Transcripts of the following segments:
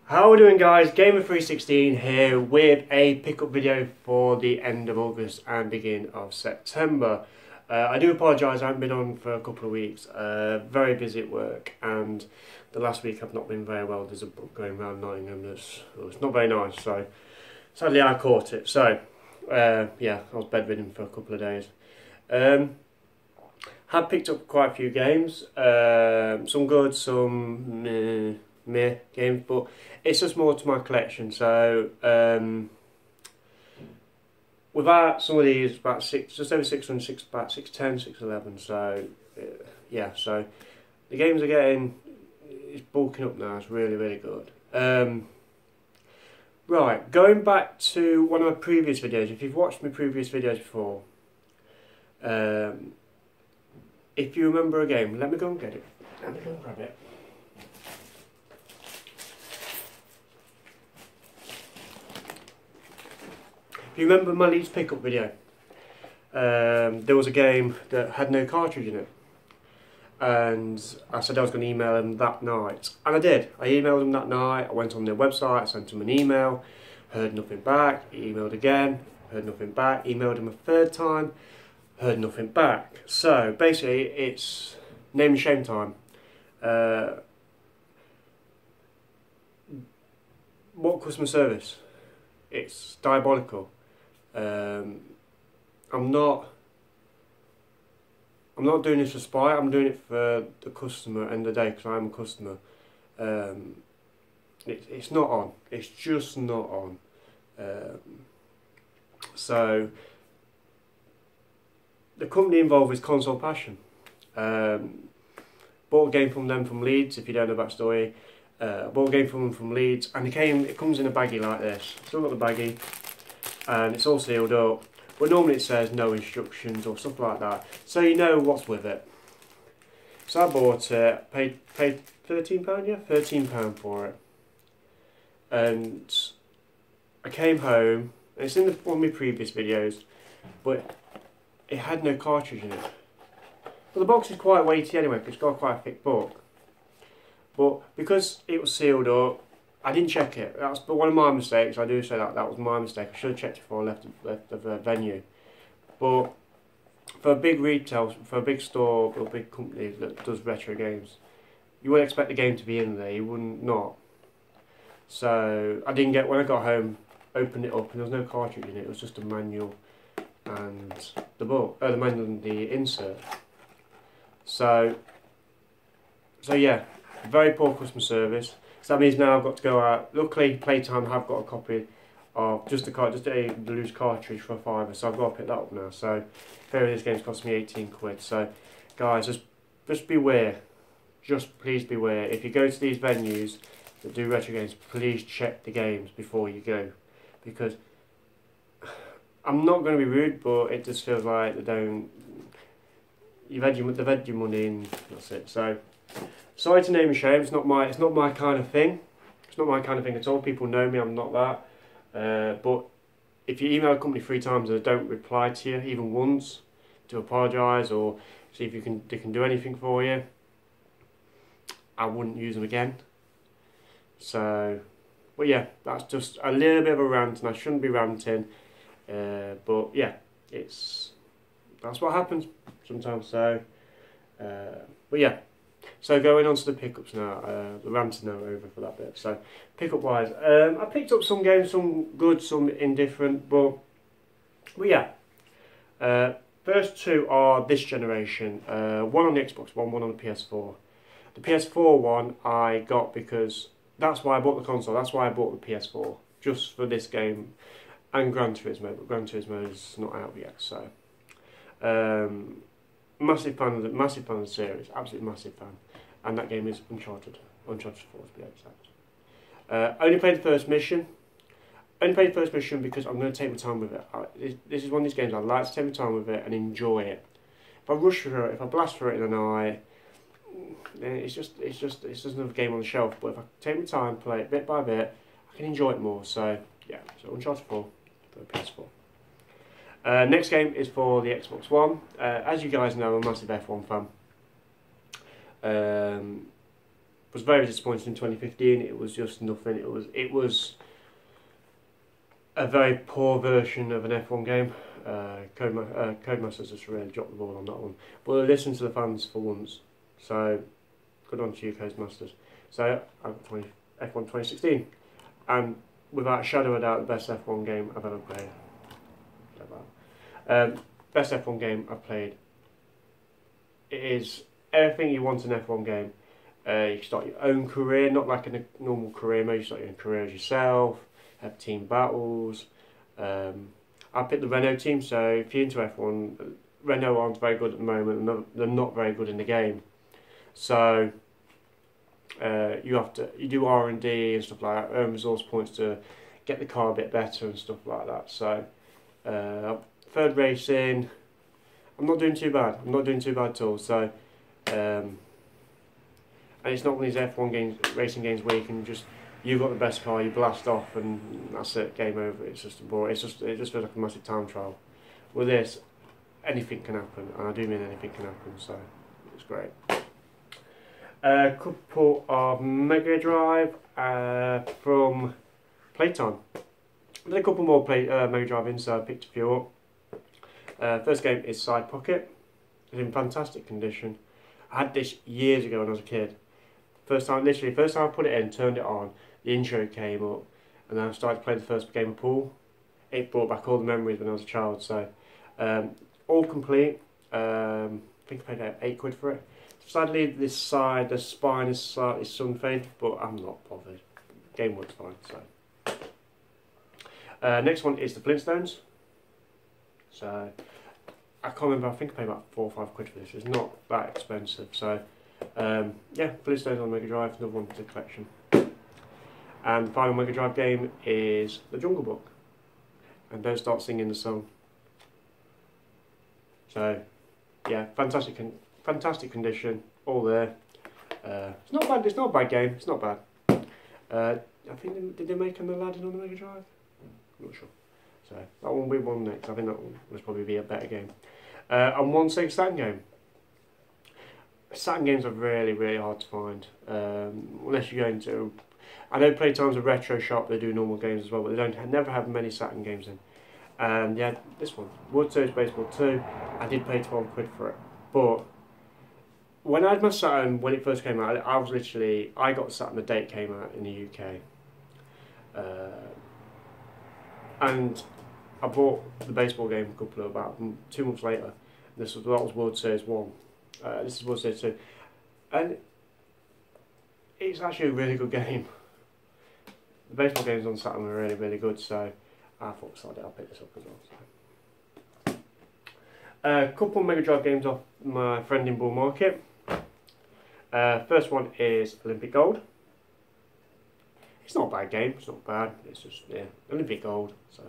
How are we doing, guys? Gamer316 here with a pickup video for the end of August and beginning of September. I do apologise, I haven't been on for a couple of weeks. Very busy at work, and the last week I've not been very well. There's a book going around Nottingham that's it's not very nice, so sadly I caught it. So yeah, I was bedridden for a couple of days. Had picked up quite a few games, some good, some meh games, but it's just more to my collection. So without some of these, about just over 600, about 610, 611. So yeah, so the games are it's bulking up now. It's really good. Right, going back to one of my previous videos. If you've watched my previous videos before, if you remember a game, let me go and get it. Let me go and grab it. If you remember my Leeds pickup video, there was a game that had no cartridge in it, and I said I was going to email them that night, and I did. I emailed them that night. I went on their website, I sent them an email, heard nothing back, emailed again, heard nothing back, emailed them a third time, heard nothing back. So basically it's name and shame time. What customer service? It's diabolical. I'm not doing this for spite. I'm doing it for the customer end of the day, because I'm a customer. It's not on. It's just not on. So the company involved is Console Passion. Bought a game from them from Leeds. If you don't know that story, bought a game from them from Leeds, and it comes in a baggie like this. Still got the baggie, and it's all sealed up. But normally it says no instructions or stuff like that, so you know what's with it. So I bought it, paid £13, yeah, £13 for it, and I came home. And it's in one of my previous videos, but it had no cartridge in it. Well, the box is quite weighty anyway, because it's got quite a thick book. But because it was sealed up, I didn't check it. That's but one of my mistakes. I do say that was my mistake. I should have checked it before I left the venue. But for a big retail, for a big store or a big company that does retro games, you wouldn't expect the game to be in there. You wouldn't not. So I didn't get, when I got home, opened it up, and there was no cartridge in it. It was just a manual and the book, the manual and the insert. So yeah, very poor customer service. So that means now I've got to go out. Luckily, Playtime have got a copy of just a loose cartridge for £5, so I've got to pick that up now. So, fair this game's cost me 18 quid. So, guys, just beware. Just please beware. If you go to these venues that do retro games, please check the games before you go, because I'm not going to be rude, but it just feels like they've had your money, and that's it. So. Sorry to name and shame. It's not my kind of thing. It's not my kind of thing at all. People know me. I'm not that. But if you email a company 3 times and they don't reply to you even once to apologise or see if they can do anything for you, I wouldn't use them again. So, but yeah, that's just a little bit of a rant, and I shouldn't be ranting. But yeah, that's what happens sometimes. So, but yeah. So going on to the pickups now, the rant is now over for that bit. So pickup wise, I picked up some games, some good, some indifferent, but yeah. First two are this generation, one on the Xbox One, one on the PS4. The PS4 one I got because that's why I bought the console, that's why I bought the PS4, just for this game and Gran Turismo, but Gran Turismo is not out yet, so. Massive fan of the series, absolutely massive fan, and that game is Uncharted 4 to be exact. Only played the first mission. Because I'm going to take my time with it. This is one of these games I like to take my time with it and enjoy it. If I rush through it, if I blast through it in a night, then it's just another game on the shelf. But if I take my time, play it bit by bit, I can enjoy it more. So yeah, so Uncharted 4 for the PS4. Next game is for the Xbox One. As you guys know, I'm a massive F1 fan. was very disappointed in 2015. It was just nothing. It was a very poor version of an F1 game. Codemasters just really dropped the ball on that one. But they listened to the fans for once. So good on to you, Codemasters. So I've got F1 2016, and without a shadow of a doubt, the best F1 game I've ever played. Best F1 game I've played. It is everything you want in an F1 game. You can start your own career, not like in a normal career mode. You start your own career as yourself, have team battles. I picked the Renault team, so if you're into F1, Renault aren't very good at the moment, and they're not very good in the game. So you do R&D and stuff like that, earn resource points to get the car a bit better and stuff like that. So third racing, I'm not doing too bad. I'm not doing too bad at all. So and it's not one of these F1 games, racing games where you can just, you've got the best car, you blast off and that's it, game over. It's just boring. It just feels like a massive time trial. With this, anything can happen, and I do mean anything can happen. So it's great. A couple of Mega Drive from Playtime. There's a couple more Mega Drive in, so I picked a few up. First game is Side Pocket. It's in fantastic condition. I had this years ago when I was a kid. First time I put it in, turned it on, the intro came up, and then I started to play the first game of pool. It brought back all the memories when I was a child. So all complete. I think I paid £8 for it. Sadly, this side, the spine is slightly sun-faded, but I'm not bothered. Game works fine. So next one is the Flintstones. So I can't remember. I think I paid about £4 or £5 for this. It's not that expensive. So yeah, Flintstones on Mega Drive, another one for the collection. And the final Mega Drive game is The Jungle Book. And Don't Start Singing the Song. So yeah, fantastic condition, all there. It's not bad. It's not a bad game. It's not bad. I think did they make an Aladdin on the Mega Drive? I'm not sure. So that one will be one next. I think that one will probably be a better game. And one Sega Saturn game. Saturn games are really hard to find, unless you're going to. I know Playtime's a retro shop. They do normal games as well, but they never have many Saturn games in. And yeah, this one, World Series Baseball 2. I did pay £12 for it, but when I had my Saturn, when it first came out, I got Saturn the day it came out in the UK. And I bought the baseball game about 2 months later. That was World Series 1. This is World Series 2. And it's actually a really good game. The baseball games on Saturn were really good, so I thought, I'll pick this up as well. So. A couple of Mega Drive games off my friend in Bull Market. First one is Olympic Gold. It's not a bad game, it's not bad, it's just, yeah, Olympic Gold. So.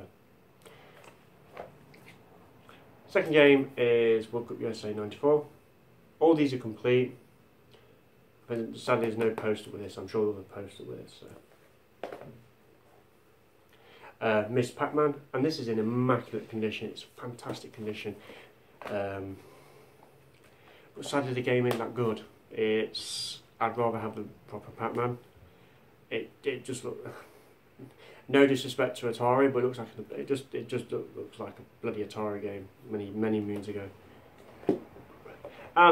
Second game is World Cup USA 94. All these are complete. But sadly there's no poster with this, I'm sure there's a poster with this. So. Miss Pac-Man, and this is in immaculate condition, it's fantastic condition. But sadly the game ain't that good. I'd rather have the proper Pac-Man. It just looks, no disrespect to Atari, but it just looks like a bloody Atari game many moons ago. And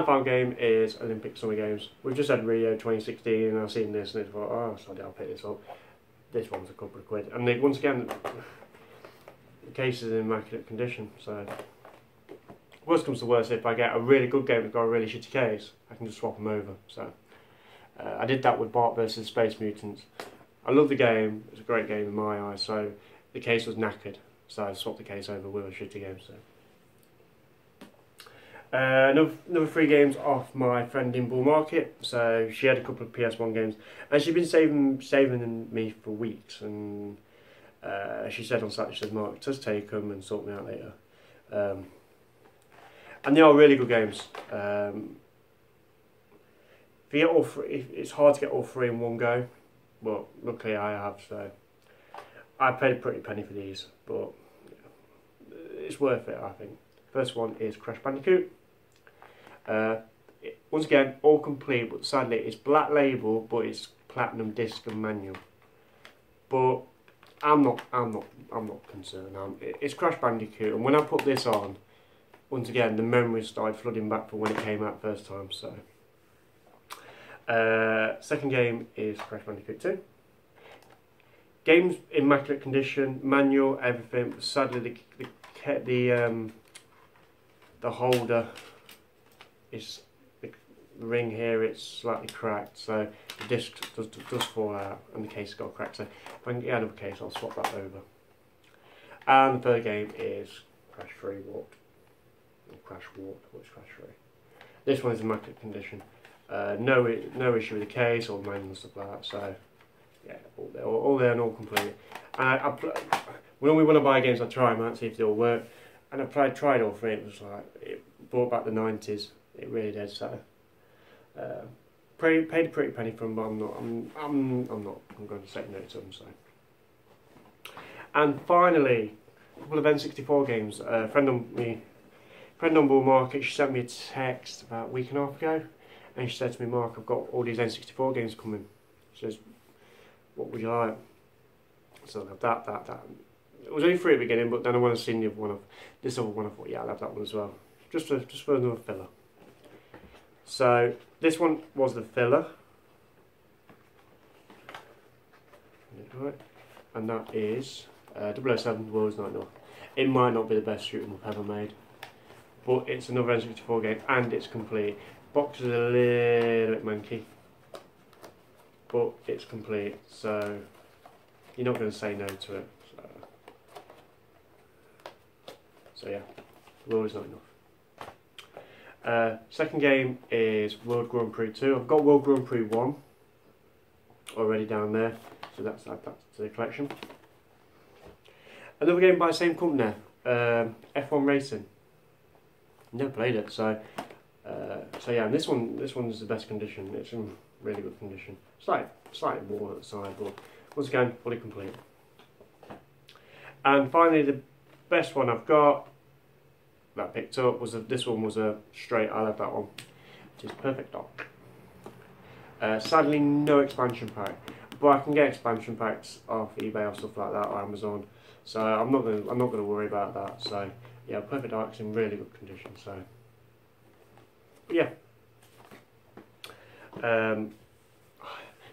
the final game is Olympic Summer Games. We've just had Rio 2016, and I've seen this and I thought, oh, sorry, I'll pick this up. This one's a couple of quid, and once again, the case is in immaculate condition. So, worst comes to worst, if I get a really good game that's got a really shitty case, I can just swap them over. So, I did that with Bart vs Space Mutants. I love the game; it's a great game in my eyes. So, the case was knackered, so I swapped the case over with a shitty game. So. Another 3 games off my friend in Bull Market. So she had a couple of PS1 games, and she'd been saving me for weeks. And she said on Saturday, she said, "Mark, just take them and sort me out later." And they are really good games. If you get all 3, it's hard to get all 3 in one go, but luckily I have. So I paid a pretty penny for these, but it's worth it, I think. First one is Crash Bandicoot. Once again, all complete, but sadly it's black label, but it's platinum disc and manual. But I'm not concerned. It's Crash Bandicoot, and when I put this on, once again the memories started flooding back from when it came out first time. So, second game is Crash Bandicoot 2. Game's immaculate condition, manual, everything. But sadly, the holder is the ring here. It's slightly cracked, so the disc does fall out, and the case got cracked. So if I can get another case, I'll swap that over. And the third game is Crash 3 Warped. Crash Warped. What's Crash 3? This one is immaculate condition. No issue with the case or the manual and stuff like that. So yeah, all there and all complete. And when I buy games, I try them out, see if they all work. And I tried all three. It was like it brought back the 90s. It really did. So paid a pretty penny for them, but I'm going to say no to them. So. And finally, a couple of N64 games. A friend on Bull Market, she sent me a text about a week and a half ago, and she said to me, "Mark, I've got all these N64 games coming." She says, "What would you like?" So I have that. It was only free at the beginning, but then when I seen the other one, this other one, I thought, yeah, I'll have that one as well, just for another filler. So this one was the filler, and that is 007 The World's Not Enough. It might not be the best shoot 'em up ever made, but it's another N64 game and it's complete. Box is a little bit manky, but it's complete, so you're not going to say no to it. So yeah, The World Is Not Enough. Second game is World Grand Prix 2. I've got World Grand Prix 1 already down there, so that's add that to the collection. Another game by the same company, F1 Racing. Never played it, so yeah. And this one's the best condition. It's in really good condition. Slightly worn at the side, but once again, fully complete. And finally, the best one I've got that I picked up was this one was a straight. I love that one, which is Perfect Dark. Sadly, no expansion pack, but I can get expansion packs off eBay or stuff like that or Amazon. So I'm not gonna worry about that. So yeah, Perfect Dark's in really good condition. So but yeah.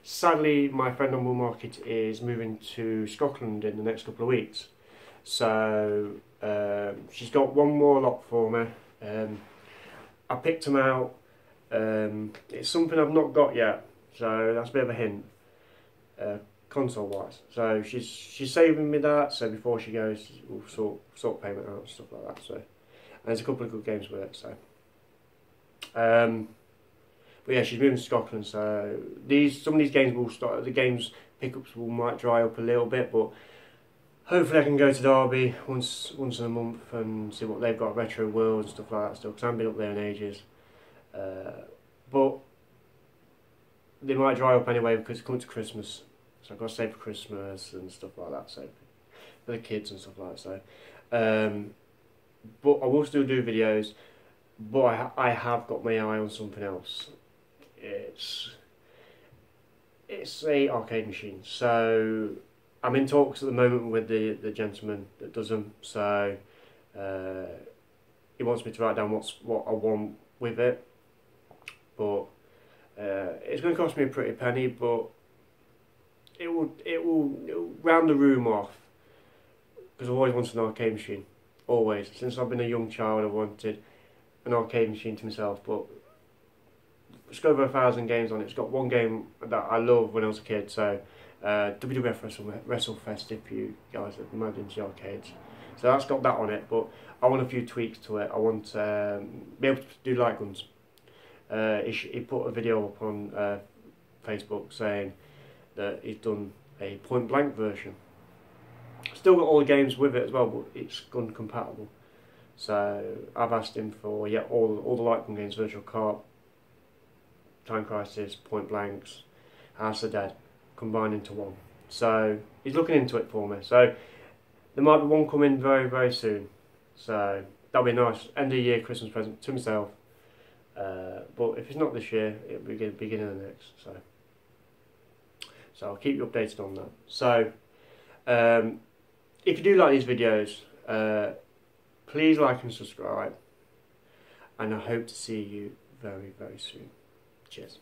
Sadly, my friend on Bull Market is moving to Scotland in the next couple of weeks. So she's got one more lot for me. I picked them out. It's something I've not got yet, so that's a bit of a hint, console wise. So she's saving me that, so before she goes we'll sort payment out and stuff like that. So and there's a couple of good games with it. So but yeah, she's moving to Scotland, so some of these games will start. The games pickups might dry up a little bit, but hopefully I can go to Derby once in a month and see what they've got, Retro World and stuff like that still, because I haven't been up there in ages. But they might dry up anyway because it's coming to Christmas, so I've got to save for Christmas and stuff like that, so for the kids and stuff like that. So, but I will still do videos, but I have got my eye on something else. It's a arcade machine, so I'm in talks at the moment with the gentleman that does them. So he wants me to write down what I want with it, but it's going to cost me a pretty penny, but it will round the room off, because I've always wanted an arcade machine, always. Since I've been a young child, I've wanted an arcade machine to myself, but it's got over 1,000 games on it. It's got one game that I loved when I was a kid, so WWF WrestleFest, if you guys are mad into the arcades. So that's got that on it, but I want a few tweaks to it. I want to be able to do light guns. He put a video up on Facebook saying that he's done a point blank version. Still got all the games with it as well, but it's gun compatible. So I've asked him for all the light gun games, Virtual Cop, Time Crisis, Point Blanks, House of Dead, combined into one. So he's looking into it for me. So there might be one coming very, very soon. So that'll be a nice end of the year Christmas present to myself. But if it's not this year, it'll be the beginning of the next. So I'll keep you updated on that. So if you do like these videos, please like and subscribe, and I hope to see you very, very soon. Cheers.